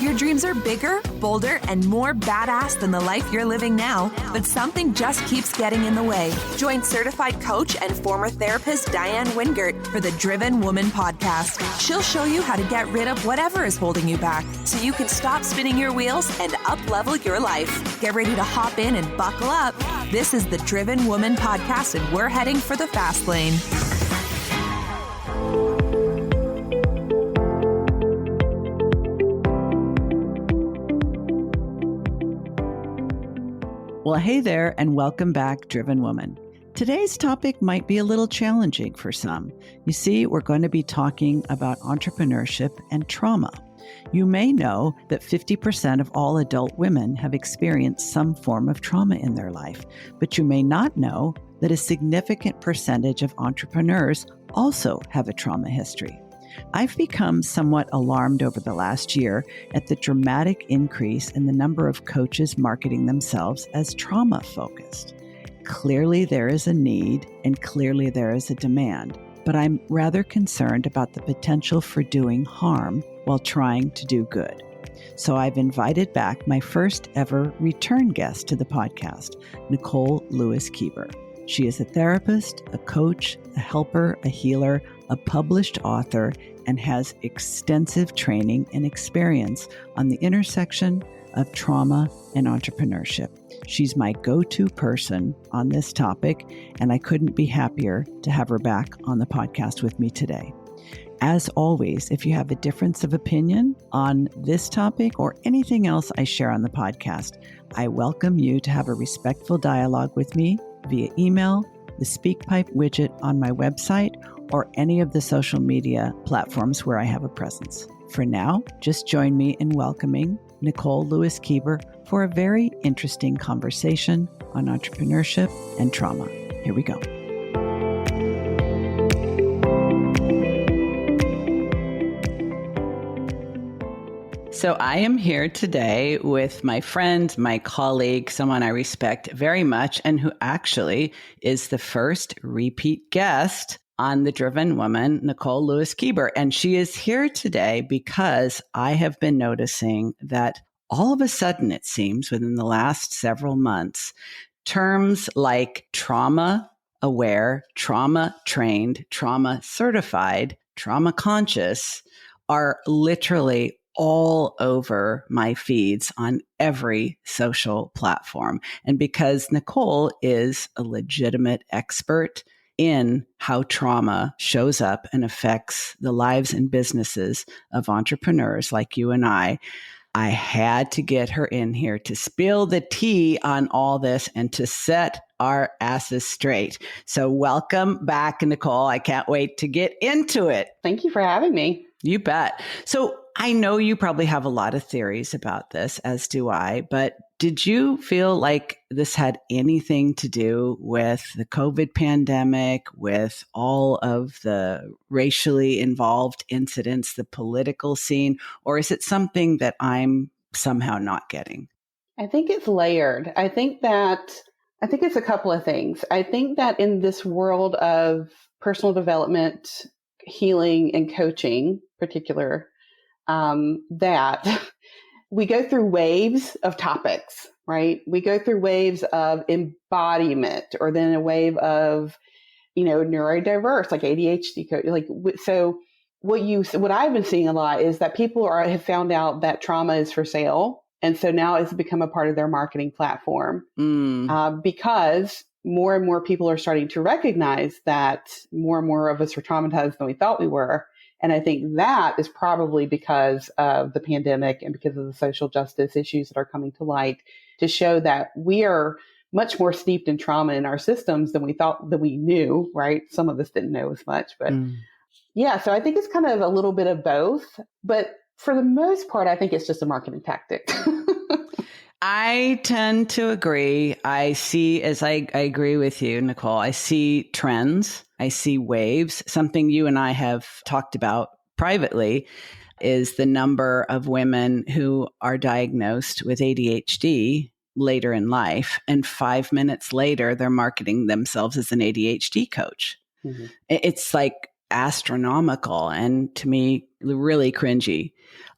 Your dreams are bigger, bolder, and more badass than the life you're living now, but something just keeps getting in the way. Join certified coach and former therapist Diane Wingert for the Driven Woman podcast. She'll show you how to get rid of whatever is holding you back so you can stop spinning your wheels and up-level your life. Get ready to hop in and buckle up. This is the Driven Woman podcast, and we're heading for the fast lane. Well, hey there, and welcome back, Driven Woman. Today's topic might be a little challenging for some. You see, we're going to be talking about entrepreneurship and trauma. You may know that 50% of all adult women have experienced some form of trauma in their life, but you may not know that a significant percentage of entrepreneurs also have a trauma history. I've become somewhat alarmed over the last year at the dramatic increase in the number of coaches marketing themselves as trauma-focused. Clearly there is a need and clearly there is a demand, but I'm rather concerned about the potential for doing harm while trying to do good. So I've invited back my first ever return guest to the podcast, Nicole Lewis-Keeber. She is a therapist, a coach, a helper, a healer, a published author, and has extensive training and experience on the intersection of trauma and entrepreneurship. She's my go-to person on this topic, and I couldn't be happier to have her back on the podcast with me today. As always, if you have a difference of opinion on this topic or anything else I share on the podcast, I welcome you to have a respectful dialogue with me via email, the SpeakPipe widget on my website, or any of the social media platforms where I have a presence. For now, just join me in welcoming Nicole Lewis-Keeber for a very interesting conversation on entrepreneurship and trauma. Here we go. So I am here today with my friend, my colleague, someone I respect very much, and who actually is the first repeat guest on the Driven Woman, Nicole Lewis-Keeber. And she is here today because I have been noticing that all of a sudden, it seems, within the last several months, terms like trauma aware, trauma trained, trauma certified, trauma conscious are literally all over my feeds on every social platform. And because Nicole is a legitimate expert in how trauma shows up and affects the lives and businesses of entrepreneurs like you and I had to get her in here to spill the tea on all this and to set our asses straight. So welcome back, Nicole. I can't wait to get into it. Thank you for having me. You bet. So I know you probably have a lot of theories about this, as do I, but did you feel like this had anything to do with the COVID pandemic, with all of the racially involved incidents, the political scene, or is it something that I'm somehow not getting? I think it's layered. I think it's a couple of things. I think that in this world of personal development, healing, and coaching, particular, that we go through waves of topics, right? We go through waves of embodiment, or then a wave of, neurodiverse, like ADHD, so what I've been seeing a lot is that people have found out that trauma is for sale. And so now it's become a part of their marketing platform because more and more people are starting to recognize that more and more of us are traumatized than we thought we were. And I think that is probably because of the pandemic and because of the social justice issues that are coming to light to show that we are much more steeped in trauma in our systems than we thought that we knew, right? Some of us didn't know as much, but yeah, so I think it's kind of a little bit of both, but for the most part, I think it's just a marketing tactic. I tend to agree. I agree with you, Nicole. I see trends. I see waves. Something you and I have talked about privately is the number of women who are diagnosed with ADHD later in life. And 5 minutes later, they're marketing themselves as an ADHD coach. Mm-hmm. It's like astronomical and to me, really cringy.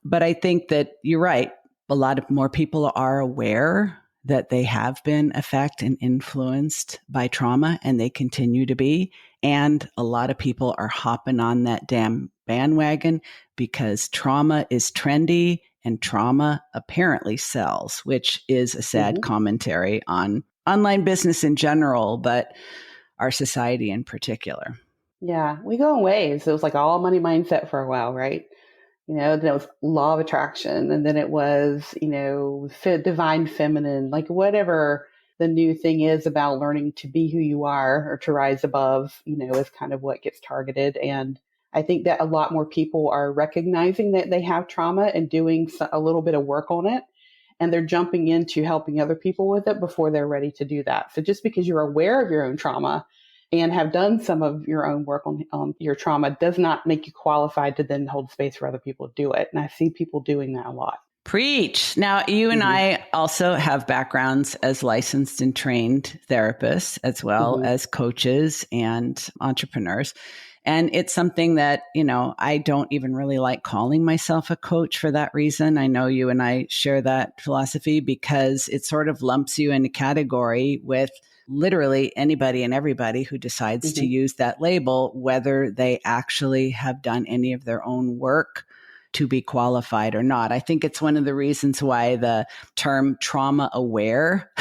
But I think that you're right. A lot of more people are aware that they have been affected and influenced by trauma, and they continue to be. And a lot of people are hopping on that damn bandwagon because trauma is trendy and trauma apparently sells, which is a sad commentary on online business in general, but our society in particular. Yeah, we go in waves. It was like all money mindset for a while, right? Then it was law of attraction, and then it was, divine feminine, like whatever the new thing is about learning to be who you are or to rise above, is kind of what gets targeted. And I think that a lot more people are recognizing that they have trauma and doing a little bit of work on it. And they're jumping into helping other people with it before they're ready to do that. So just because you're aware of your own trauma and have done some of your own work on your trauma does not make you qualified to then hold space for other people to do it. And I see people doing that a lot. Preach. Now, you and I also have backgrounds as licensed and trained therapists, as well as coaches and entrepreneurs. And it's something that, I don't even really like calling myself a coach for that reason. I know you and I share that philosophy because it sort of lumps you in a category with literally anybody and everybody who decides to use that label, whether they actually have done any of their own work to be qualified or not. I think it's one of the reasons why the term trauma aware,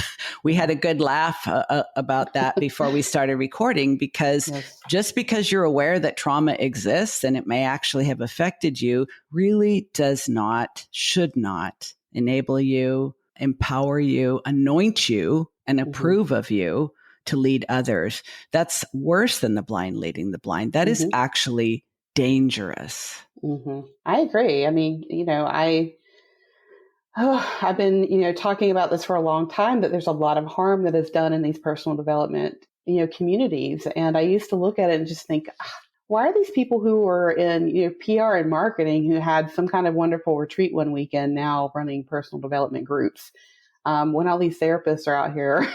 we had a good laugh about that before we started recording, because just because you're aware that trauma exists and it may actually have affected you really does not, should not enable you, empower you, anoint you, and approve of you to lead others. That's worse than the blind leading the blind. That is actually dangerous. I agree. I mean, I've been, talking about this for a long time, that there's a lot of harm that is done in these personal development, communities. And I used to look at it and just think, why are these people who are in, PR and marketing, who had some kind of wonderful retreat one weekend, now running personal development groups? When all these therapists are out here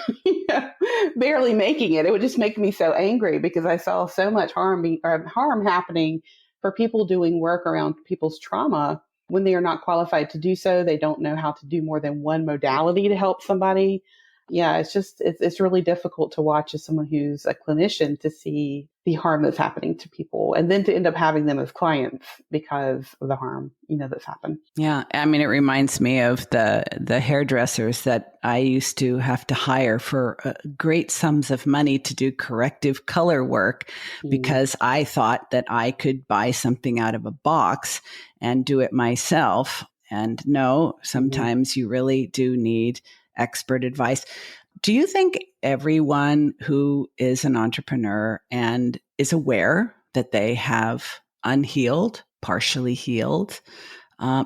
barely making it, it would just make me so angry, because I saw so much harm happening for people doing work around people's trauma when they are not qualified to do so. They don't know how to do more than one modality to help somebody. Yeah, it's really difficult to watch as someone who's a clinician to see the harm that's happening to people, and then to end up having them as clients because of the harm, that's happened. Yeah. I mean, it reminds me of the hairdressers that I used to have to hire for great sums of money to do corrective color work, because I thought that I could buy something out of a box and do it myself. And no, sometimes you really do need expert advice. Do you think everyone who is an entrepreneur and is aware that they have unhealed, partially healed,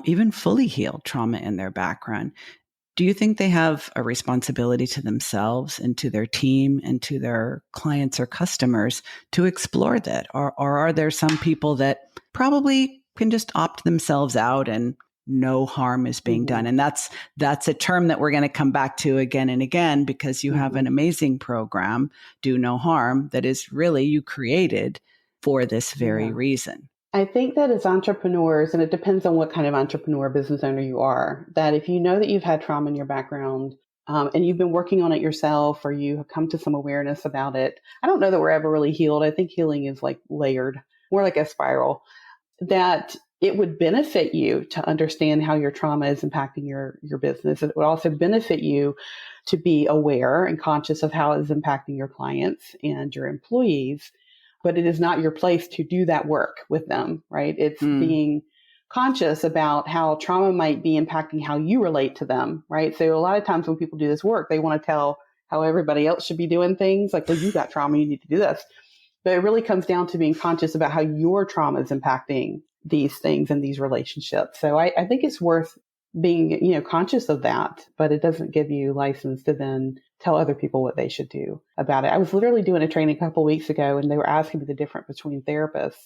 even fully healed trauma in their background, do you think they have a responsibility to themselves and to their team and to their clients or customers to explore that? Or are there some people that probably can just opt themselves out and no harm is being done? And that's a term that we're going to come back to again and again, because you have an amazing program, Do No Harm, that is really you created for this very reason. I think that as entrepreneurs, and it depends on what kind of entrepreneur, business owner you are, that if you know that you've had trauma in your background, and you've been working on it yourself, or you have come to some awareness about it, I don't know that we're ever really healed. I think healing is like layered, more like a spiral, that it would benefit you to understand how your trauma is impacting your business. It would also benefit you to be aware and conscious of how it is impacting your clients and your employees. But it is not your place to do that work with them, right? It's being conscious about how trauma might be impacting how you relate to them, right? So a lot of times when people do this work, they want to tell how everybody else should be doing things. Like, well, you got trauma, you need to do this. But it really comes down to being conscious about how your trauma is impacting these things and these relationships. So I think it's worth being, conscious of that, but it doesn't give you license to then tell other people what they should do about it. I was literally doing a training a couple of weeks ago, and they were asking me the difference between therapists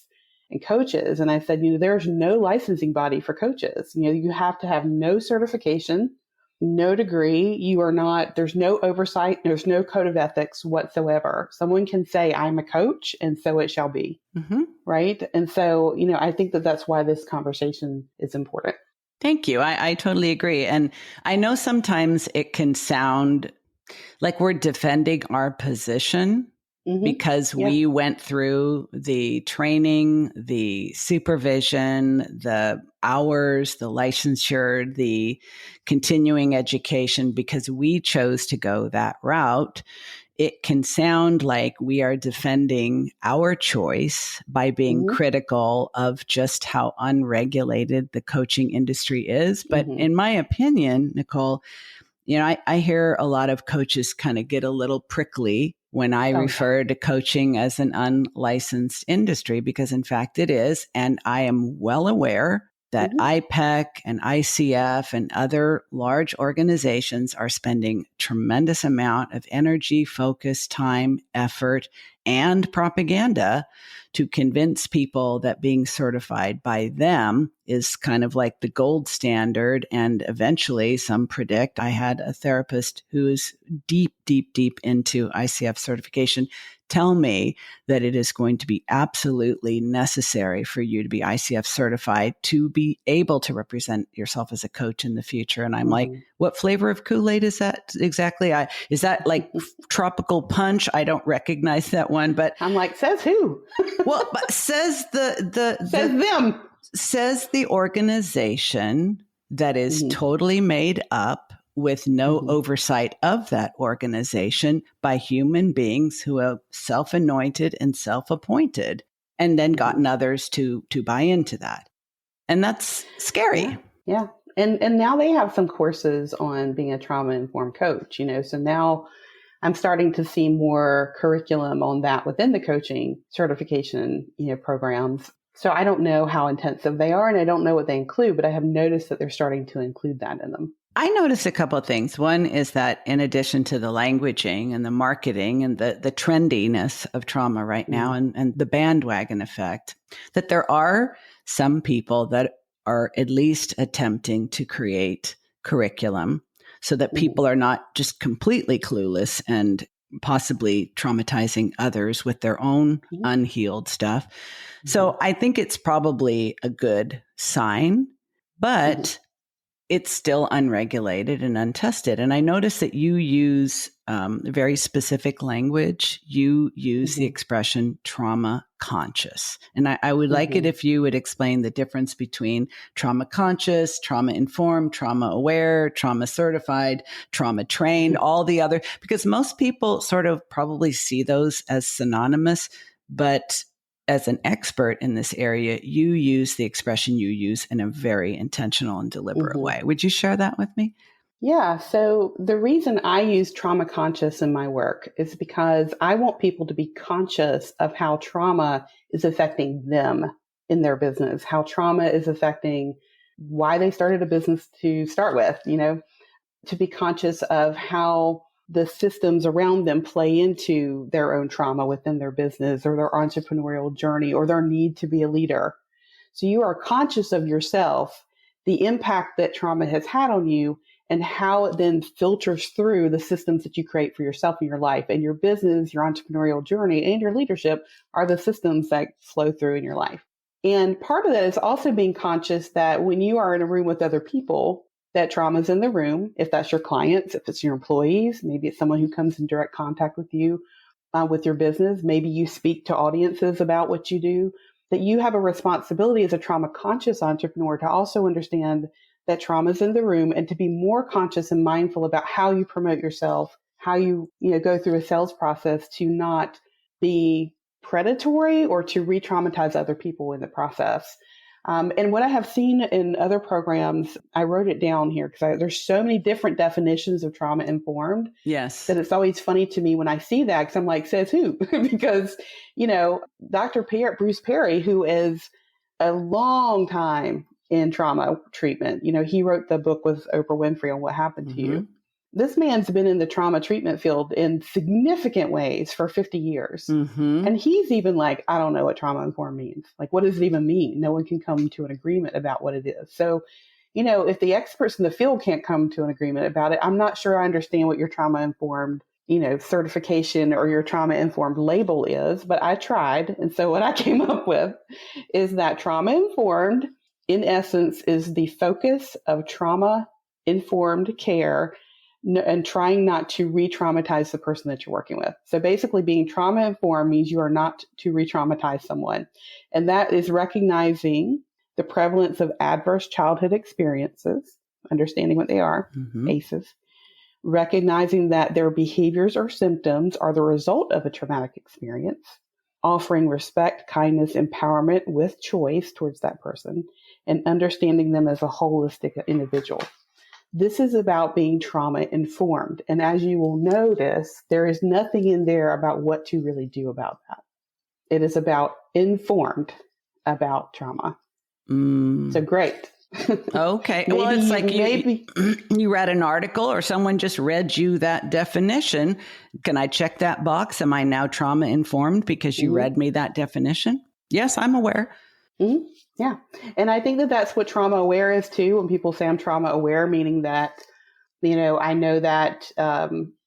and coaches. And I said, there's no licensing body for coaches. You have to have no certification, no degree. There's no oversight. There's no code of ethics whatsoever. Someone can say, I'm a coach, and so it shall be. Right. And so, I think that that's why this conversation is important. Thank you. I totally agree. And I know sometimes it can sound like we're defending our position because Yeah. we went through the training, the supervision, the hours, the licensure, the continuing education, because we chose to go that route. It can sound like we are defending our choice by being hmm critical of just how unregulated the coaching industry is. But hmm in my opinion, Nicole, I hear a lot of coaches kind of get a little prickly when I Oh, yeah. refer to coaching as an unlicensed industry, because in fact it is. And I am well aware that hmm IPEC and ICF and other large organizations are spending tremendous amount of energy, focus, time, effort, and propaganda to convince people that being certified by them is kind of like the gold standard. And eventually, some predict. I had a therapist who is deep, deep, deep into ICF certification tell me that it is going to be absolutely necessary for you to be ICF certified to be able to represent yourself as a coach in the future. And I'm like, hmm what flavor of Kool-Aid is that exactly? Is that like tropical punch? I don't recognize that one, but I'm like, says who? well, but says Says them. says the organization that is hmm totally made up with no hmm oversight of that organization by human beings who are self-anointed and self-appointed, and then hmm gotten others to buy into that. And that's Yeah. scary. Yeah. And now they have some courses on being a trauma informed coach, so now I'm starting to see more curriculum on that within the coaching certification, programs. So I don't know how intensive they are and I don't know what they include, but I have noticed that they're starting to include that in them. I noticed a couple of things. One is that in addition to the languaging and the marketing and the trendiness of trauma right now, Mm-hmm. and the bandwagon effect, that there are some people that are at least attempting to create curriculum so that Mm-hmm. people are not just completely clueless and possibly traumatizing others with their own unhealed stuff. Mm-hmm. So I think it's probably a good sign, Mm-hmm. but it's still unregulated and untested. And I notice that you use very specific language. You use the Mm-hmm. expression trauma conscious. And I would like it Mm-hmm. if you would explain the difference between trauma conscious, trauma informed, trauma aware, trauma certified, trauma trained, all the other, because most people sort of probably see those as synonymous, but as an expert in this area, you use the expression you use in a very intentional and deliberate Mm-hmm. way. Would you share that with me? Yeah. So the reason I use trauma conscious in my work is because I want people to be conscious of how trauma is affecting them in their business, how trauma is affecting why they started a business to start with, to be conscious of how the systems around them play into their own trauma within their business or their entrepreneurial journey or their need to be a leader. So you are conscious of yourself, the impact that trauma has had on you, and how it then filters through the systems that you create for yourself in your life. And your business, your entrepreneurial journey, and your leadership are the systems that flow through in your life. And part of that is also being conscious that when you are in a room with other people, that trauma is in the room. If that's your clients, if it's your employees, maybe it's someone who comes in direct contact with you, with your business. Maybe you speak to audiences about what you do, that you have a responsibility as a trauma conscious entrepreneur to also understand that trauma is in the room and to be more conscious and mindful about how you promote yourself, how you go through a sales process to not be predatory or to re-traumatize other people in the process. And what I have seen in other programs, I wrote it down here because there's so many different definitions of trauma informed Yes. that it's always funny to me when I see that because I'm like, says who? Because, Dr. Bruce Perry, who is a long time in trauma treatment, he wrote the book with Oprah Winfrey on what happened to Mm-hmm. you. This man's been in the trauma treatment field in significant ways for 50 years. Mm-hmm. And he's even like, I don't know what trauma informed means. Like, what does it even mean? No one can come to an agreement about what it is. So, if the experts in the field can't come to an agreement about it, I'm not sure I understand what your trauma informed, certification or your trauma informed label is, but I tried. And so what I came up with is that trauma informed in essence, is the focus of trauma-informed care and trying not to re-traumatize the person that you're working with. So basically being trauma-informed means you are not to re-traumatize someone. And that is recognizing the prevalence of adverse childhood experiences, understanding what they are, ACEs, recognizing that their behaviors or symptoms are the result of a traumatic experience, offering respect, kindness, empowerment with choice towards that person, and understanding them as a holistic individual. This is about being trauma informed. And as you will notice, there is nothing in there about what to really do about that. It is about informed about trauma. So great. Okay. Well, it's like you read an article or someone just read you that definition. Can I check that box? Am I now trauma informed because you read me that definition? Yes, I'm aware. Yeah. And I think that that's what trauma aware is too. When people say I'm trauma aware, meaning that, I know that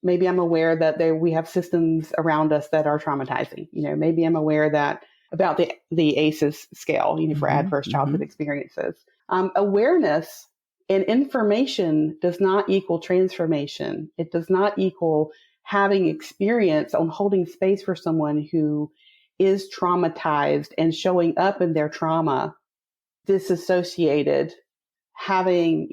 maybe I'm aware that we have systems around us that are traumatizing. Maybe I'm aware that about the ACEs scale, for adverse childhood experiences. Awareness and information does not equal transformation. It does not equal having experience on holding space for someone who is traumatized and showing up in their trauma, disassociated, having,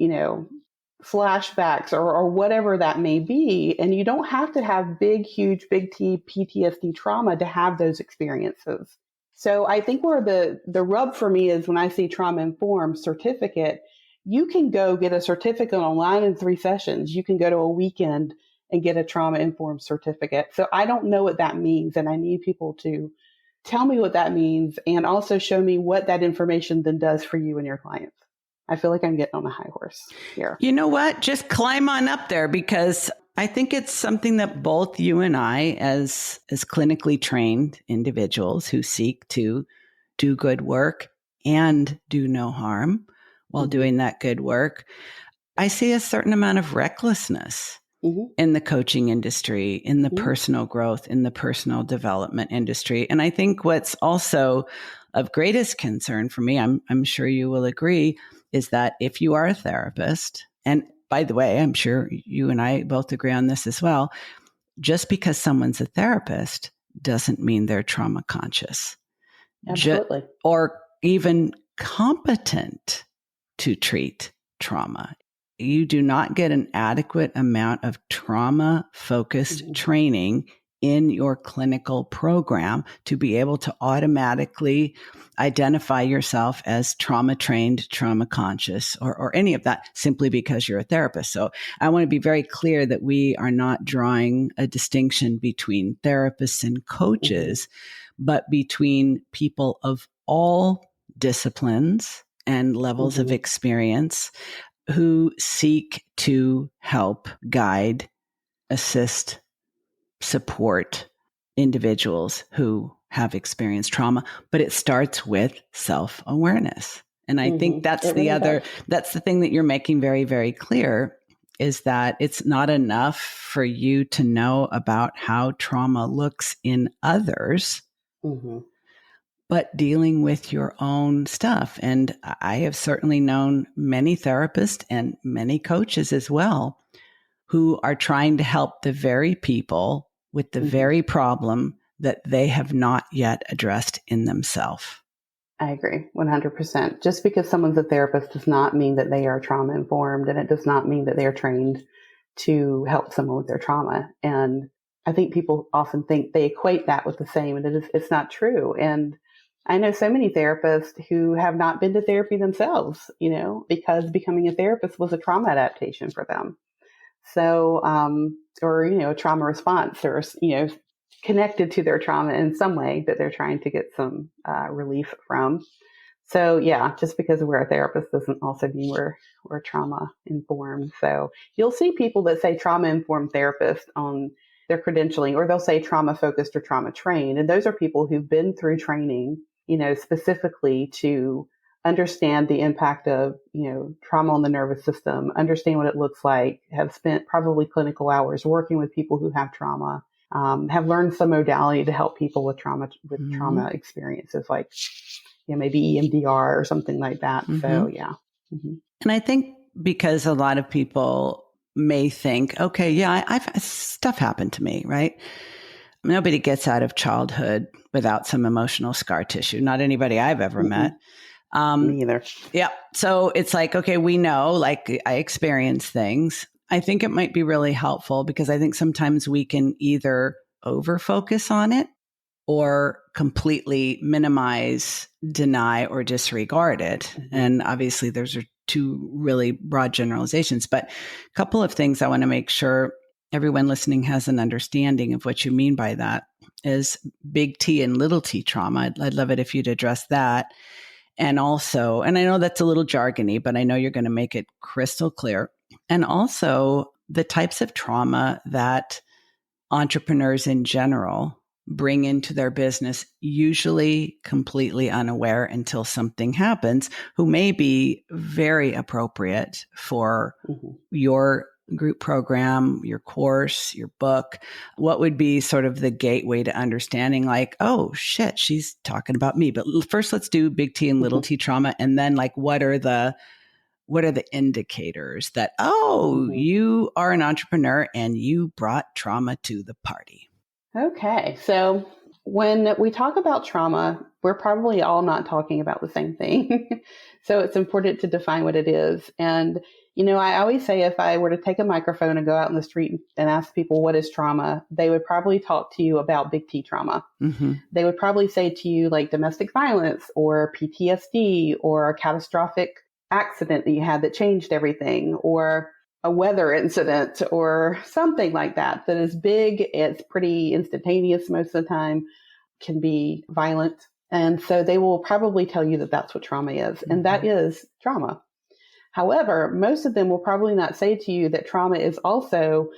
flashbacks or whatever that may be. And you don't have to have big T PTSD trauma to have those experiences. So I think where the rub for me is when I see trauma-informed certificate, you can go get a certificate online in 3 sessions. You can go to a weekend and get a trauma-informed certificate. So I don't know what that means. And I need people to tell me what that means and also show me what that information then does for you and your clients. I feel like I'm getting on a high horse here. You know what? Just climb on up there, because I think it's something that both you and I, as clinically trained individuals who seek to do good work and do no harm while doing that good work, I see a certain amount of recklessness in the coaching industry, in the personal growth, in the personal development industry. And I think what's also of greatest concern for me, I'm sure you will agree, is that if you are a therapist, and by the way, I'm sure you and I both agree on this as well, just because someone's a therapist doesn't mean they're trauma conscious. Absolutely. Or even competent to treat trauma. You do not get an adequate amount of trauma-focused training in your clinical program to be able to automatically identify yourself as trauma-trained, trauma-conscious, or any of that simply because you're a therapist. So I want to be very clear that we are not drawing a distinction between therapists and coaches, but between people of all disciplines and levels of experience who seek to help, guide, assist, support individuals who have experienced trauma. But it starts with self-awareness. And I think that's that's the thing that you're making very, very clear, is that it's not enough for you to know about how trauma looks in others, but dealing with your own stuff. And I have certainly known many therapists and many coaches as well who are trying to help the very people with the very problem that they have not yet addressed in themselves. I agree 100%. Just because someone's a therapist does not mean that they are trauma informed, and it does not mean that they are trained to help someone with their trauma. And I think people often think they equate that with the same, and it's not true. And I know so many therapists who have not been to therapy themselves, because becoming a therapist was a trauma adaptation for them. So, or, a trauma response, or, connected to their trauma in some way that they're trying to get some relief from. So yeah, just because we're a therapist doesn't also mean we're trauma informed. So you'll see people that say trauma informed therapist on their credentialing, or they'll say trauma focused or trauma trained. And those are people who've been through training, specifically to understand the impact of, trauma on the nervous system, understand what it looks like, have spent probably clinical hours working with people who have trauma, have learned some modality to help people with trauma experiences like, maybe EMDR or something like that. Mm-hmm. So, yeah. Mm-hmm. And I think because a lot of people may think, okay, yeah, I've stuff happened to me, right? Nobody gets out of childhood without some emotional scar tissue. Not anybody I've ever met. Me either. Yeah. So it's like, okay, we know, like I experience things. I think it might be really helpful because I think sometimes we can either over focus on it or completely minimize, deny, or disregard it. Mm-hmm. And obviously those are two really broad generalizations, but a couple of things I want to make sure everyone listening has an understanding of what you mean by that is big T and little t trauma. I'd love it if you'd address that. And also, and I know that's a little jargony, but I know you're going to make it crystal clear. And also the types of trauma that entrepreneurs in general bring into their business, usually completely unaware until something happens, who may be very appropriate for your group program, your course, your book. What would be sort of the gateway to understanding like, oh shit, she's talking about me. But first let's do big T and little t trauma. And then like, what are the indicators that, you are an entrepreneur and you brought trauma to the party? Okay. So when we talk about trauma, we're probably all not talking about the same thing. So it's important to define what it is. And, I always say if I were to take a microphone and go out in the street and ask people what is trauma, they would probably talk to you about big T trauma. Mm-hmm. They would probably say to you like domestic violence or PTSD or a catastrophic accident that you had that changed everything, or a weather incident or something like that is big. It's pretty instantaneous most of the time, can be violent. And so they will probably tell you that that's what trauma is. And that is trauma. However, most of them will probably not say to you that trauma is also,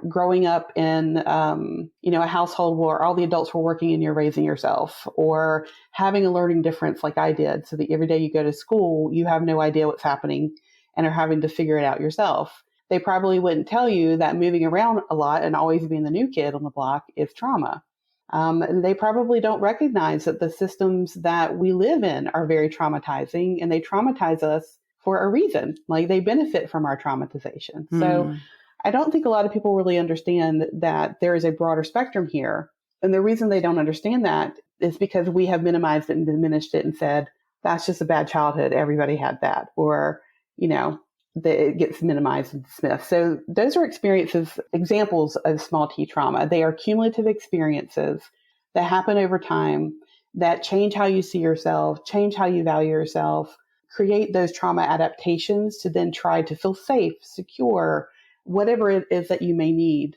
growing up in, a household where all the adults were working and you're raising yourself, or having a learning difference like I did, so that every day you go to school, you have no idea what's happening and are having to figure it out yourself. They probably wouldn't tell you that moving around a lot and always being the new kid on the block is trauma. And they probably don't recognize that the systems that we live in are very traumatizing, and they traumatize us for a reason. Like they benefit from our traumatization. So I don't think a lot of people really understand that there is a broader spectrum here. And the reason they don't understand that is because we have minimized it and diminished it and said, that's just a bad childhood. Everybody had that. Or, it gets minimized and dismissed. So those are examples of small T trauma. They are cumulative experiences that happen over time that change how you see yourself, change how you value yourself, create those trauma adaptations to then try to feel safe, secure, whatever it is that you may need.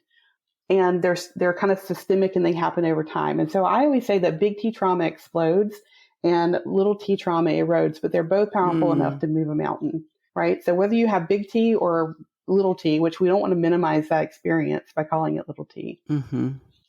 And they're kind of systemic and they happen over time. And so I always say that big T trauma explodes and little T trauma erodes, but they're both powerful enough to move a mountain, right? So whether you have big T or little t, which we don't want to minimize that experience by calling it little t,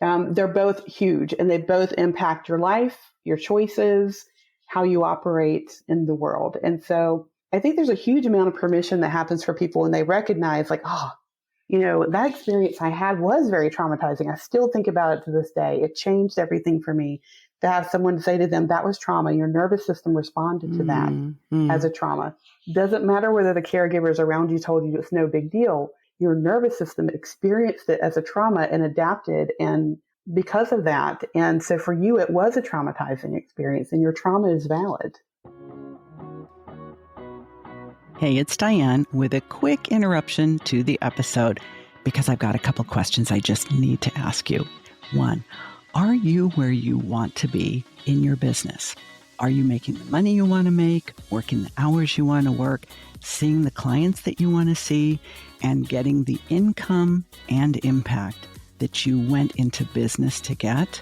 they're both huge and they both impact your life, your choices, how you operate in the world. And so I think there's a huge amount of permission that happens for people when they recognize like, that experience I had was very traumatizing. I still think about it to this day. It changed everything for me. To have someone say to them, that was trauma. Your nervous system responded to that as a trauma. Doesn't matter whether the caregivers around you told you it's no big deal. Your nervous system experienced it as a trauma and adapted, and because of that. And so for you, it was a traumatizing experience and your trauma is valid. Hey, it's Diane with a quick interruption to the episode because I've got a couple questions I just need to ask you. One, are you where you want to be in your business? Are you making the money you want to make, working the hours you want to work, seeing the clients that you want to see, and getting the income and impact that you went into business to get?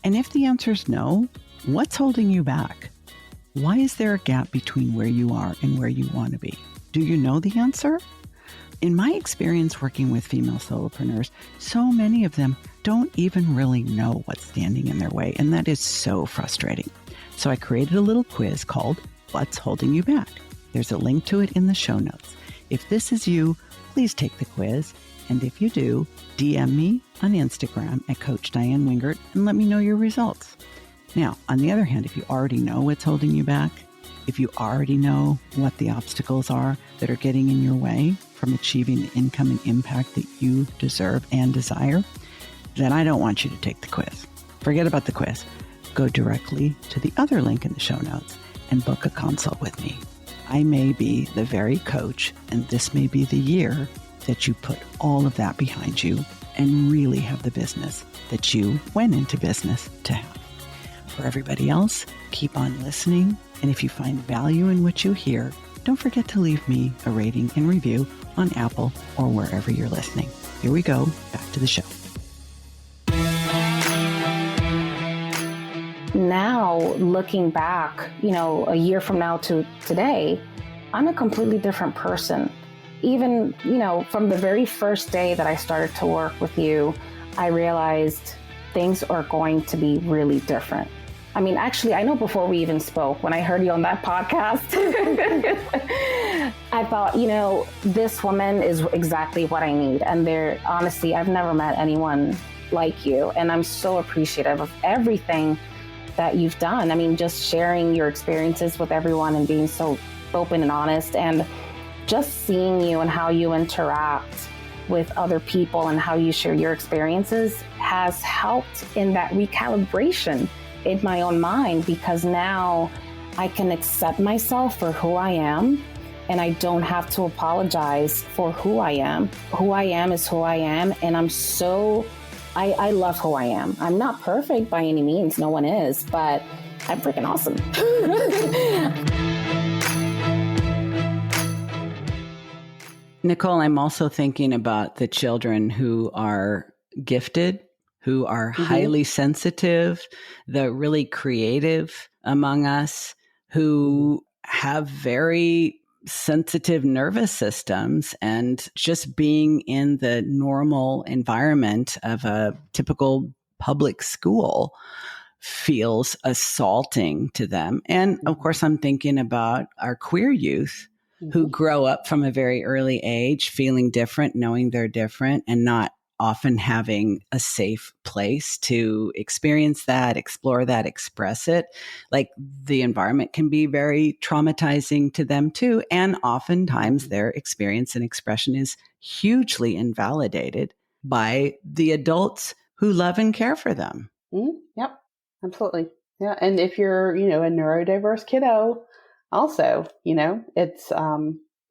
And if the answer is no, what's holding you back? Why is there a gap between where you are and where you want to be? Do you know the answer? In my experience working with female solopreneurs, so many of them don't even really know what's standing in their way, and that is so frustrating. So I created a little quiz called What's Holding You Back? There's a link to it in the show notes. If this is you, please take the quiz. And if you do, DM me on Instagram at Coach Diane Wingert and let me know your results. Now, on the other hand, if you already know what's holding you back, if you already know what the obstacles are that are getting in your way from achieving the income and impact that you deserve and desire, then I don't want you to take the quiz. Forget about the quiz. Go directly to the other link in the show notes and book a consult with me. I may be the very coach, and this may be the year that you put all of that behind you and really have the business that you went into business to have. For everybody else, keep on listening. And if you find value in what you hear, don't forget to leave me a rating and review on Apple or wherever you're listening. Here we go. Back to the show. Now, looking back, a year from now to today, I'm a completely different person. Even, from the very first day that I started to work with you, I realized things are going to be really different. I mean, actually, I know before we even spoke, when I heard you on that podcast, I thought, this woman is exactly what I need. And honestly, I've never met anyone like you. And I'm so appreciative of everything that you've done. I mean, just sharing your experiences with everyone and being so open and honest, and just seeing you and how you interact with other people and how you share your experiences has helped in that recalibration in my own mind, because now I can accept myself for who I am, and I don't have to apologize for who I am. Who I am is who I am, and I love who I am. I'm not perfect by any means, no one is, but I'm freaking awesome. Nicole, I'm also thinking about the children who are gifted, who are highly sensitive, the really creative among us, who have very sensitive nervous systems, and just being in the normal environment of a typical public school feels assaulting to them. And of course, I'm thinking about our queer youth who grow up from a very early age feeling different, knowing they're different, and not often having a safe place to experience that, explore that, express it. Like, the environment can be very traumatizing to them too. And oftentimes their experience and expression is hugely invalidated by the adults who love and care for them. Yep, absolutely. Yeah. And if you're, a neurodiverse kiddo, also,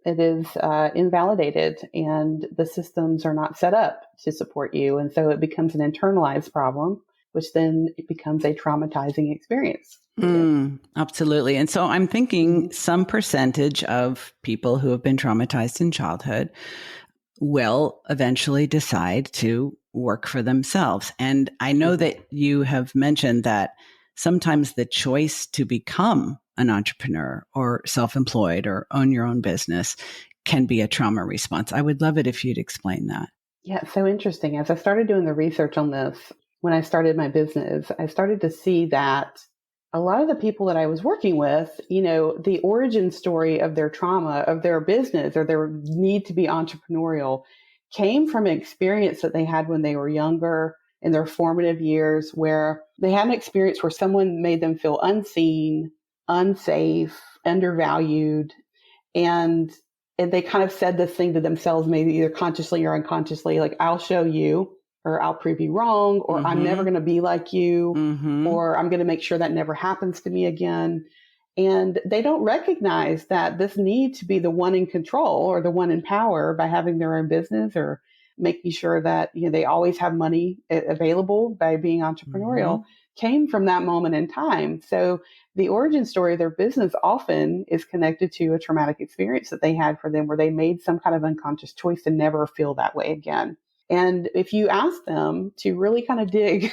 it is invalidated, and the systems are not set up to support you. And so it becomes an internalized problem, which then it becomes a traumatizing experience. Absolutely. And so I'm thinking some percentage of people who have been traumatized in childhood will eventually decide to work for themselves. And I know that you have mentioned that sometimes the choice to become an entrepreneur or self-employed or own your own business can be a trauma response. I would love it if you'd explain that. Yeah, it's so interesting. As I started doing the research on this, when I started my business, I started to see that a lot of the people that I was working with, the origin story of their trauma, of their business, or their need to be entrepreneurial came from an experience that they had when they were younger, in their formative years, where they had an experience where someone made them feel unseen, unsafe, undervalued. And they kind of said this thing to themselves, maybe either consciously or unconsciously, like, I'll show you, or I'll prove you wrong, or I'm never going to be like you, or I'm going to make sure that never happens to me again. And they don't recognize that this need to be the one in control or the one in power by having their own business, or making sure that they always have money available by being entrepreneurial, came from that moment in time. So the origin story of their business often is connected to a traumatic experience that they had for them, where they made some kind of unconscious choice to never feel that way again. And if you ask them to really kind of dig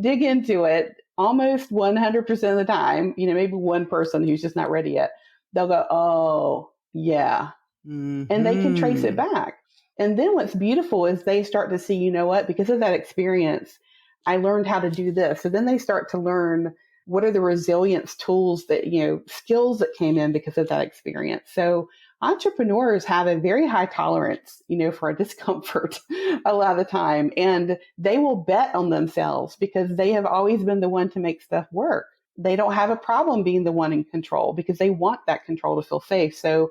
into it, almost 100% of the time, maybe one person who's just not ready yet, they'll go, oh, yeah. And they can trace it back. And then what's beautiful is they start to see, because of that experience, I learned how to do this. So then they start to learn, what are the resilience tools that, skills that came in because of that experience. So entrepreneurs have a very high tolerance, for a discomfort a lot of the time. And they will bet on themselves because they have always been the one to make stuff work. They don't have a problem being the one in control because they want that control to feel safe. So,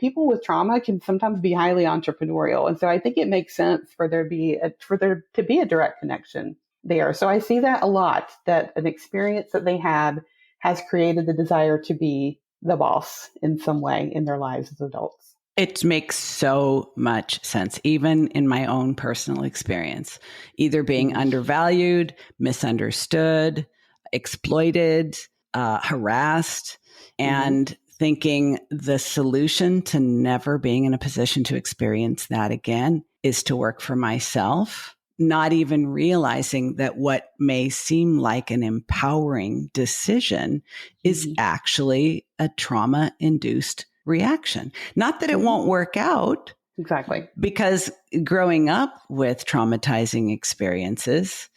people with trauma can sometimes be highly entrepreneurial. And so I think it makes sense for there to be a direct connection there. So I see that a lot, that an experience that they had has created the desire to be the boss in some way in their lives as adults. It makes so much sense, even in my own personal experience, either being undervalued, misunderstood, exploited, harassed, and thinking the solution to never being in a position to experience that again is to work for myself, not even realizing that what may seem like an empowering decision is actually a trauma-induced reaction. Not that it won't work out. Exactly. Because growing up with traumatizing experiences,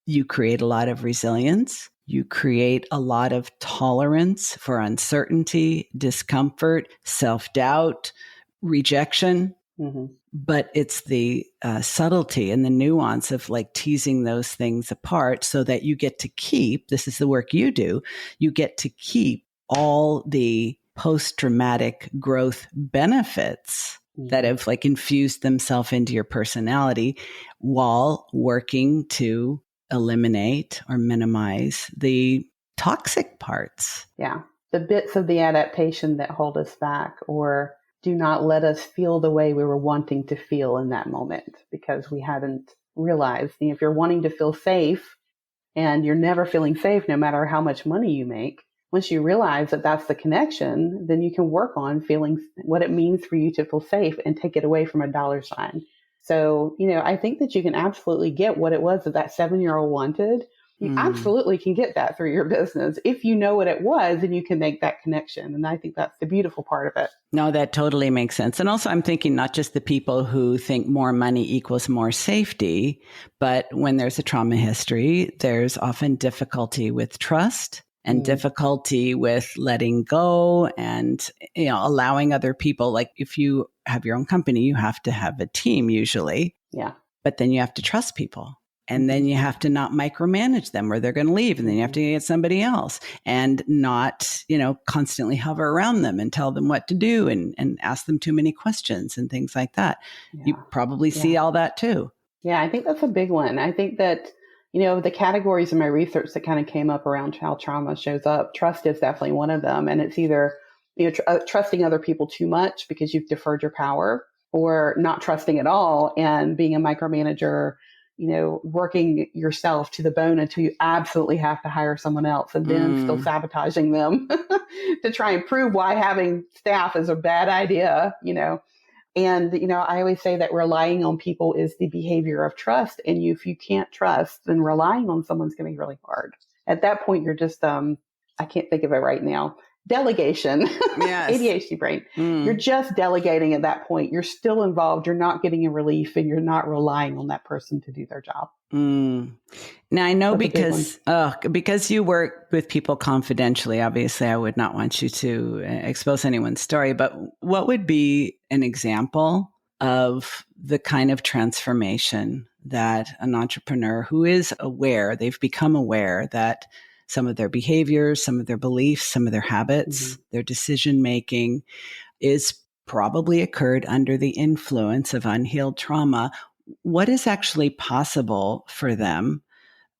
you create a lot of resilience. You create a lot of tolerance for uncertainty, discomfort, self-doubt, rejection. But it's the subtlety and the nuance of like teasing those things apart so that you get to keep, this is the work you do, you get to keep all the post-traumatic growth benefits that have like infused themselves into your personality while working to eliminate or minimize the toxic parts. Yeah. The bits of the adaptation that hold us back or do not let us feel the way we were wanting to feel in that moment because we haven't realized. If you're wanting to feel safe and you're never feeling safe, no matter how much money you make, once you realize that that's the connection, then you can work on feeling what it means for you to feel safe and take it away from a dollar sign. So, I think that you can absolutely get what it was that 7-year-old wanted. You absolutely can get that through your business if you know what it was and you can make that connection. And I think that's the beautiful part of it. No, that totally makes sense. And also I'm thinking not just the people who think more money equals more safety, but when there's a trauma history, there's often difficulty with trust and difficulty with letting go and, allowing other people, like if you have your own company, you have to have a team usually. Yeah. But then you have to trust people. And then you have to not micromanage them or they're going to leave. And then you have to get somebody else and not, constantly hover around them and tell them what to do and ask them too many questions and things like that. Yeah. You probably see all that too. Yeah, I think that's a big one. I think that, the categories in my research that kind of came up around how trauma shows up, trust is definitely one of them. And it's either, trusting other people too much because you've deferred your power or not trusting at all and being a micromanager, working yourself to the bone until you absolutely have to hire someone else and then still sabotaging them to try and prove why having staff is a bad idea, And, I always say that relying on people is the behavior of trust. And if you can't trust, then relying on someone's going to be really hard. At that point, you're just, I can't think of it right now. Delegation, yes. ADHD brain. You're just delegating at that point. You're still involved. You're not getting a relief and you're not relying on that person to do their job. Now, I know because you work with people confidentially, obviously, I would not want you to expose anyone's story, but what would be an example of the kind of transformation that an entrepreneur who is aware, they've become aware that some of their behaviors, some of their beliefs, some of their habits, their decision-making is probably occurred under the influence of unhealed trauma. What is actually possible for them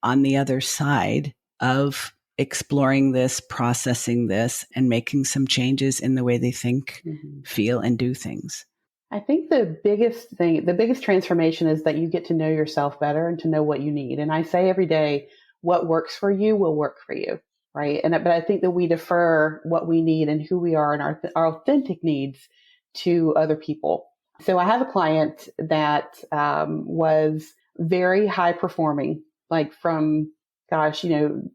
on the other side of exploring this, processing this, and making some changes in the way they think, feel, and do things? I think the biggest transformation is that you get to know yourself better and to know what you need. And I say every day, what works for you will work for you, right? But I think that we defer what we need and who we are and our authentic needs to other people. So I have a client that was very high performing, like from,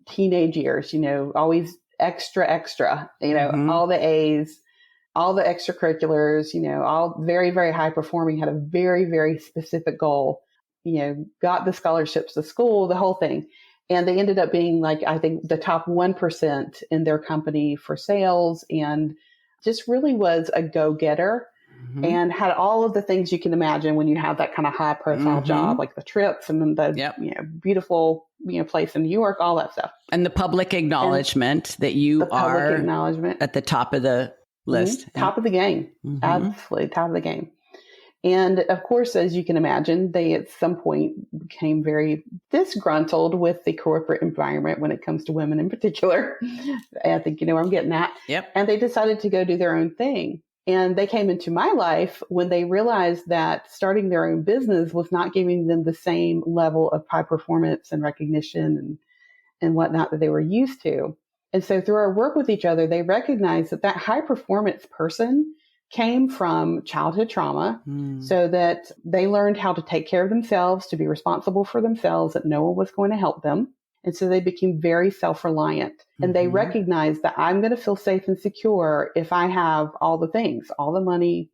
teenage years, always extra, all the A's, all the extracurriculars, all very, very high performing, had a very, very specific goal, got the scholarships to school, the whole thing. And they ended up being I think the top 1% in their company for sales and just really was a go-getter and had all of the things you can imagine when you have that kind of high profile job, like the trips and then the beautiful place in New York, all that stuff. And the public acknowledgement that you are at the top of the list. Top of the game. Absolutely top of the game. And of course, as you can imagine, they at some point became very disgruntled with the corporate environment when it comes to women in particular. I think you know where I'm getting at. Yep. And they decided to go do their own thing. And they came into my life when they realized that starting their own business was not giving them the same level of high performance and recognition and whatnot that they were used to. And so through our work with each other, they recognized that high performance person came from childhood trauma, so that they learned how to take care of themselves, to be responsible for themselves, that no one was going to help them. And so they became very self-reliant. And they recognized that I'm going to feel safe and secure if I have all the things, all the money,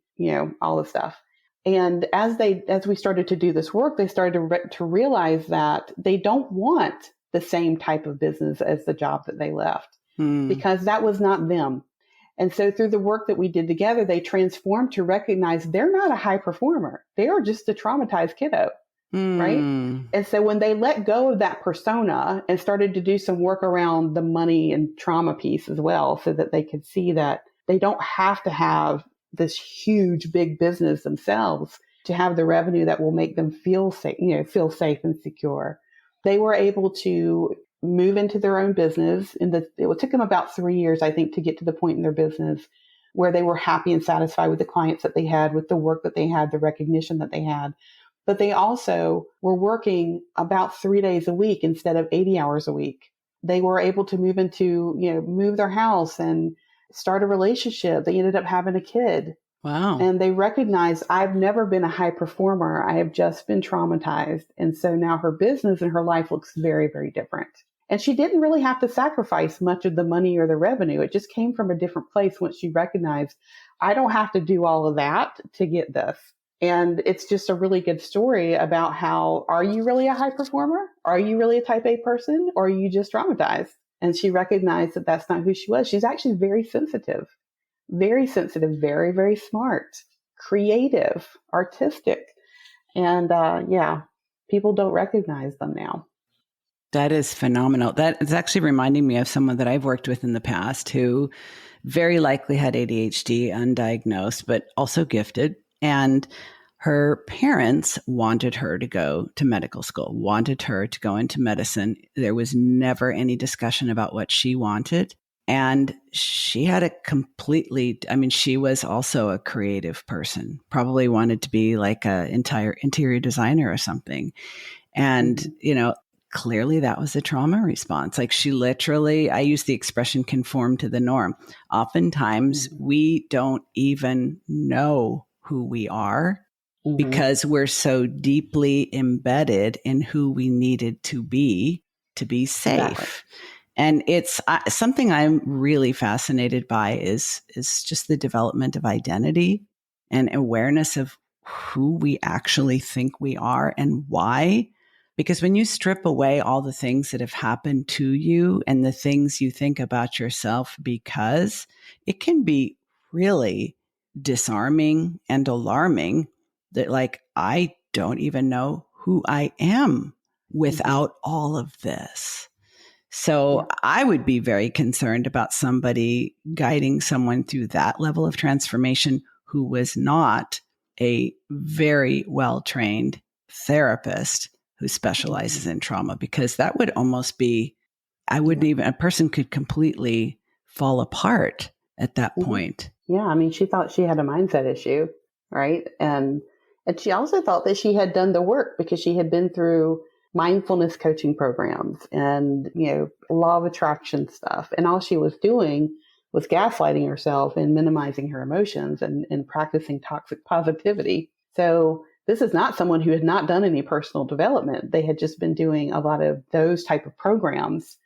all the stuff. And as we started to do this work, they started to realize that they don't want the same type of business as the job that they left, because that was not them. And so through the work that we did together, they transformed to recognize they're not a high performer. They are just a traumatized kiddo, right? And so when they let go of that persona and started to do some work around the money and trauma piece as well, so that they could see that they don't have to have this huge, big business themselves to have the revenue that will make them feel safe, feel safe and secure. They were able to move into their own business. It took them about 3 years, I think, to get to the point in their business where they were happy and satisfied with the clients that they had, with the work that they had, the recognition that they had. But they also were working about 3 days a week instead of 80 hours a week. They were able to move their house and start a relationship. They ended up having a kid. Wow. And they recognized, I've never been a high performer. I have just been traumatized. And so now her business and her life looks very, very different. And she didn't really have to sacrifice much of the money or the revenue. It just came from a different place once she recognized, I don't have to do all of that to get this. And it's just a really good story about how, are you really a high performer? Are you really a type A person? Or are you just traumatized? And she recognized that that's not who she was. She's actually very sensitive, very, very smart, creative, artistic. And people don't recognize them now. That is phenomenal. That is actually reminding me of someone that I've worked with in the past who very likely had ADHD, undiagnosed, but also gifted. And her parents wanted her to go to medical school, wanted her to go into medicine. There was never any discussion about what she wanted. And she had she was also a creative person, probably wanted to be like an entire interior designer or something. And, clearly that was a trauma response. Like she literally, I use the expression conform to the norm. Oftentimes we don't even know who we are because we're so deeply embedded in who we needed to be safe. Exactly. And it's something I'm really fascinated by is just the development of identity and awareness of who we actually think we are and why. Because when you strip away all the things that have happened to you and the things you think about yourself, because it can be really disarming and alarming that I don't even know who I am without all of this. So I would be very concerned about somebody guiding someone through that level of transformation who was not a very well-trained therapist who specializes in trauma, because that would almost be, a person could completely fall apart at that point. Yeah. I mean, she thought she had a mindset issue, right? And she also thought that she had done the work because she had been through mindfulness coaching programs and, law of attraction stuff. And all she was doing was gaslighting herself and minimizing her emotions and practicing toxic positivity. So this is not someone who had not done any personal development. They had just been doing a lot of those type of programs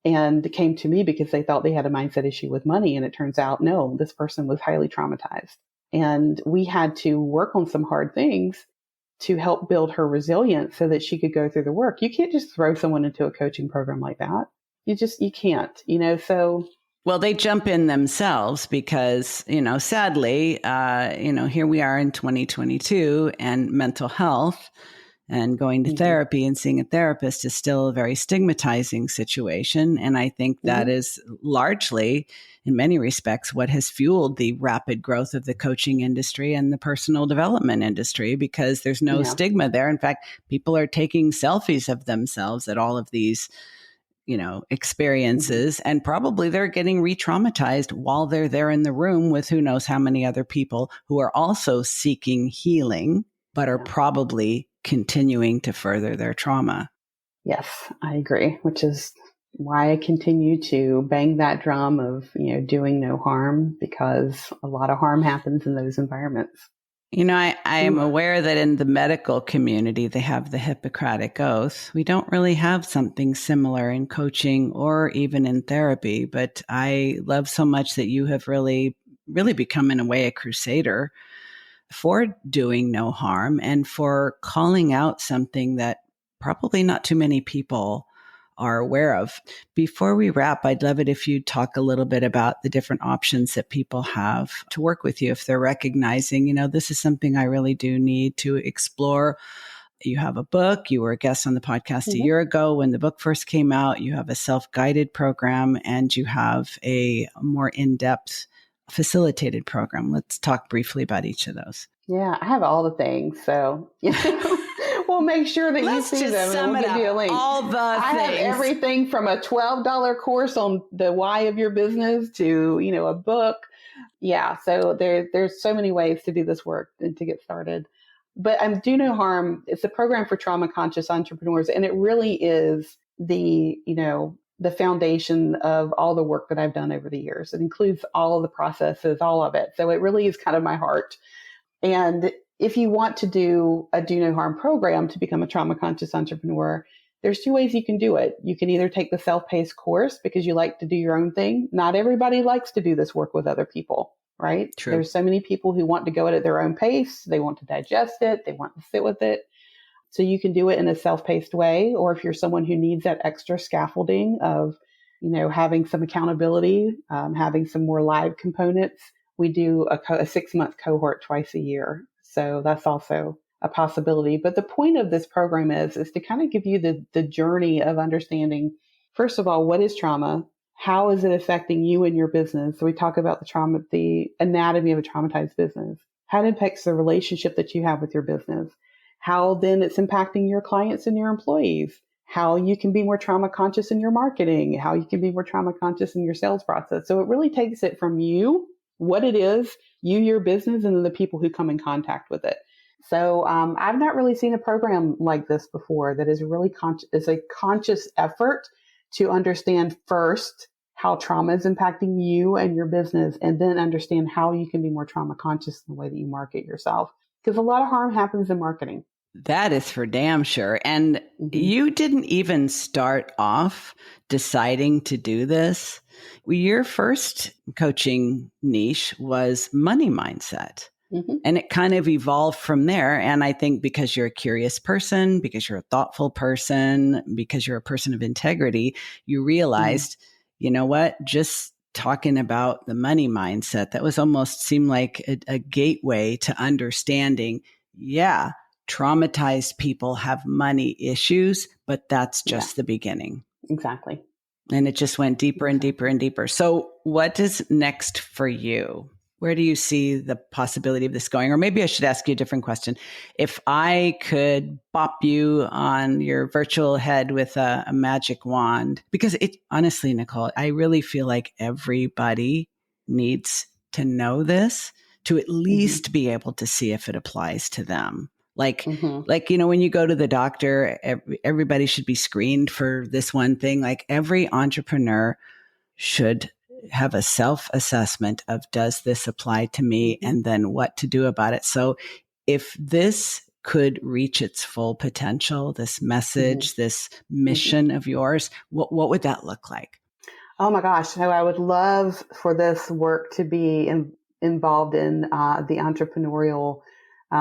and came to me because they thought they had a mindset issue with money. And it turns out, no, this person was highly traumatized. And we had to work on some hard things to help build her resilience so that she could go through the work. You can't just throw someone into a coaching program like that. You can't, so Well, they jump in themselves because, sadly, here we are in 2022 and mental health and going to Mm-hmm. therapy and seeing a therapist is still a very stigmatizing situation. And I think that Mm-hmm. is largely, in many respects, what has fueled the rapid growth of the coaching industry and the personal development industry, because there's no Yeah. stigma there. In fact, people are taking selfies of themselves at all of these Mm-hmm. experiences, and probably they're getting re-traumatized while they're there in the room with who knows how many other people who are also seeking healing, but are Yeah. probably continuing to further their trauma. Yes, I agree, which is why I continue to bang that drum of, doing no harm, because a lot of harm happens in those environments. I am Ooh. aware that in the medical community, they have the Hippocratic Oath. We don't really have something similar in coaching or even in therapy, but I love so much that you have really, really become, in a way, a crusader for doing no harm and for calling out something that probably not too many people are aware of. Before we wrap, I'd love it if you'd talk a little bit about the different options that people have to work with you if they're recognizing, this is something I really do need to explore. You have a book. You were a guest on the podcast a Mhm. year ago when the book first came out. You have a self-guided program and you have a more in-depth facilitated program. Let's talk briefly about each of those. Yeah, I have all the things. So, we'll make sure that you Let's see just them and sum we'll it give you a up. link. All the I have things. everything from a $12 course on the why of your business to, a book. Yeah. So there's so many ways to do this work and to get started. But Do No Harm, it's a program for trauma conscious entrepreneurs. And it really is the foundation of all the work that I've done over the years. It includes all of the processes, all of it. So it really is kind of my heart. And if you want to do a do no harm program to become a trauma conscious entrepreneur, there's two ways you can do it. You can either take the self-paced course because you like to do your own thing. Not everybody likes to do this work with other people, right? True. There's so many people who want to go at their own pace. They want to digest it. They want to sit with it. So you can do it in a self-paced way. Or if you're someone who needs that extra scaffolding of, having some accountability, having some more live components, we do a 6-month cohort twice a year. So that's also a possibility. But the point of this program is to kind of give you the journey of understanding, first of all, what is trauma? How is it affecting you and your business? So we talk about the anatomy of a traumatized business, how it impacts the relationship that you have with your business, how then it's impacting your clients and your employees, how you can be more trauma conscious in your marketing, how you can be more trauma conscious in your sales process. So it really takes it from you, what it is, you, your business, and then the people who come in contact with it. So I've not really seen a program like this before that is really is a conscious effort to understand first how trauma is impacting you and your business, and then understand how you can be more trauma conscious in the way that you market yourself. Because a lot of harm happens in marketing. That is for damn sure. And you didn't even start off deciding to do this. Your first coaching niche was money mindset. Mm-hmm. And it kind of evolved from there. And I think because you're a curious person, because you're a thoughtful person, because you're a person of integrity, you realized, you know what, just talking about the money mindset, that was almost seemed like a gateway to understanding, yeah, traumatized people have money issues, but that's just the beginning. Exactly. And it just went deeper and deeper and deeper. So what is next for you? Where do you see the possibility of this going? Or maybe I should ask you a different question. If I could bop you on your virtual head with a magic wand, because honestly, Nicole, I really feel like everybody needs to know this to at least be able to see if it applies to them. Like, when you go to the doctor, everybody should be screened for this one thing. Like every entrepreneur should have a self-assessment of, does this apply to me? And then what to do about it. So if this could reach its full potential, this message, this mission of yours, what would that look like? Oh my gosh. So I would love for this work to be involved in the entrepreneurial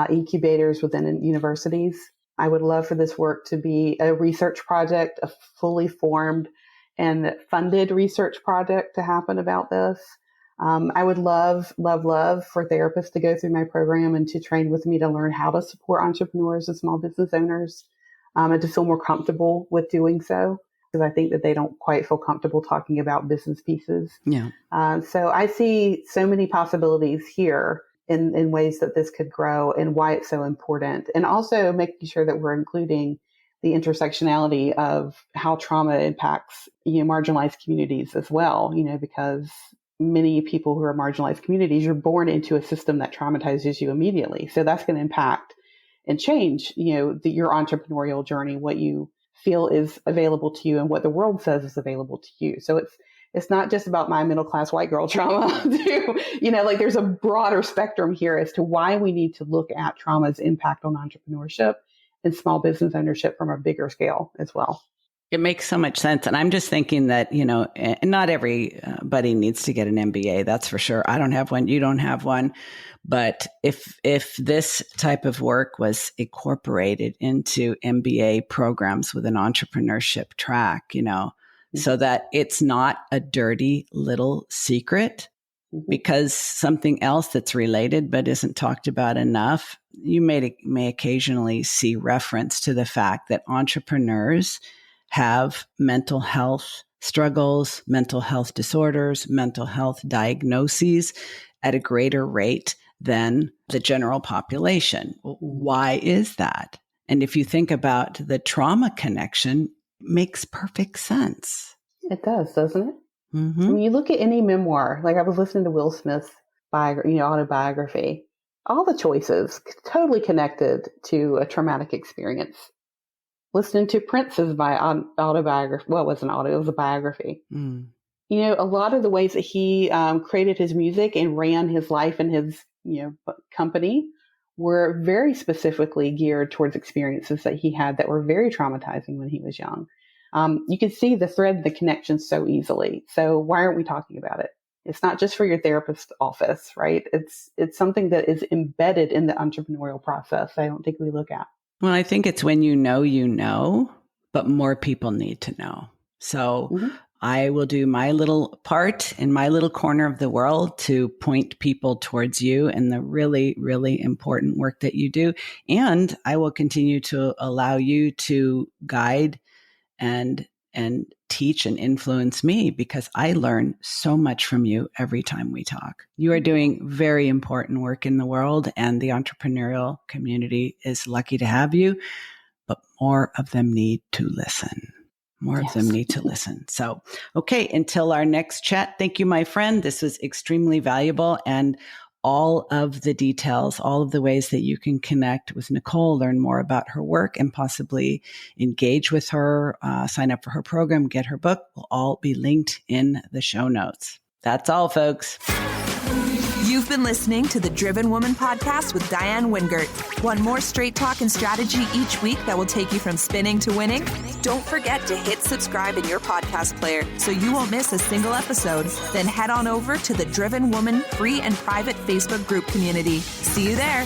incubators within universities. I would love for this work to be a research project, a fully formed and funded research project to happen about this. I would love for therapists to go through my program and to train with me to learn how to support entrepreneurs and small business owners, and to feel more comfortable with doing so, because I think that they don't quite feel comfortable talking about business pieces. Yeah. So I see so many possibilities here in ways that this could grow and why it's so important. And also making sure that we're including the intersectionality of how trauma impacts, marginalized communities as well, because many people who are marginalized communities, you're born into a system that traumatizes you immediately. So that's going to impact and change, your entrepreneurial journey, what you feel is available to you and what the world says is available to you. So it's not just about my middle-class white girl trauma. There's a broader spectrum here as to why we need to look at trauma's impact on entrepreneurship and small business ownership from a bigger scale as well. It makes so much sense. And I'm just thinking that, not everybody needs to get an MBA. That's for sure. I don't have one. You don't have one. But if this type of work was incorporated into MBA programs with an entrepreneurship track, so that it's not a dirty little secret, because something else that's related but isn't talked about enough, you may occasionally see reference to the fact that entrepreneurs have mental health struggles, mental health disorders, mental health diagnoses at a greater rate than the general population. Why is that? And if you think about the trauma connection, it makes perfect sense. It does, doesn't it? Mm-hmm. When you look at any memoir, like I was listening to Will Smith's autobiography, all the choices totally connected to a traumatic experience. Listening to Prince's autobiography, well, it wasn't auto, it was a biography. Mm. A lot of the ways that he created his music and ran his life and his, company were very specifically geared towards experiences that he had that were very traumatizing when he was young. You can see the thread, the connection so easily. So why aren't we talking about it? It's not just for your therapist's office, right? It's something that is embedded in the entrepreneurial process. I don't think we look at. Well, I think it's when you know, but more people need to know. So I will do my little part in my little corner of the world to point people towards you and the really, really important work that you do. And I will continue to allow you to guide and teach and influence me, because I learn so much from you every time we talk. You are doing very important work in the world, and the entrepreneurial community is lucky to have you, but more of them need to listen. Of them need to listen. So, okay, until our next chat, thank you, my friend. This was extremely valuable, and all of the details, all of the ways that you can connect with Nicole, learn more about her work, and possibly engage with her, sign up for her program, get her book, will all be linked in the show notes. That's all, folks. You've been listening to the Driven Woman podcast with Diane Wingert. Want more straight talk and strategy each week that will take you from spinning to winning? Don't forget to hit subscribe in your podcast player so you won't miss a single episode. Then head on over to the Driven Woman free and private Facebook group community. See you there.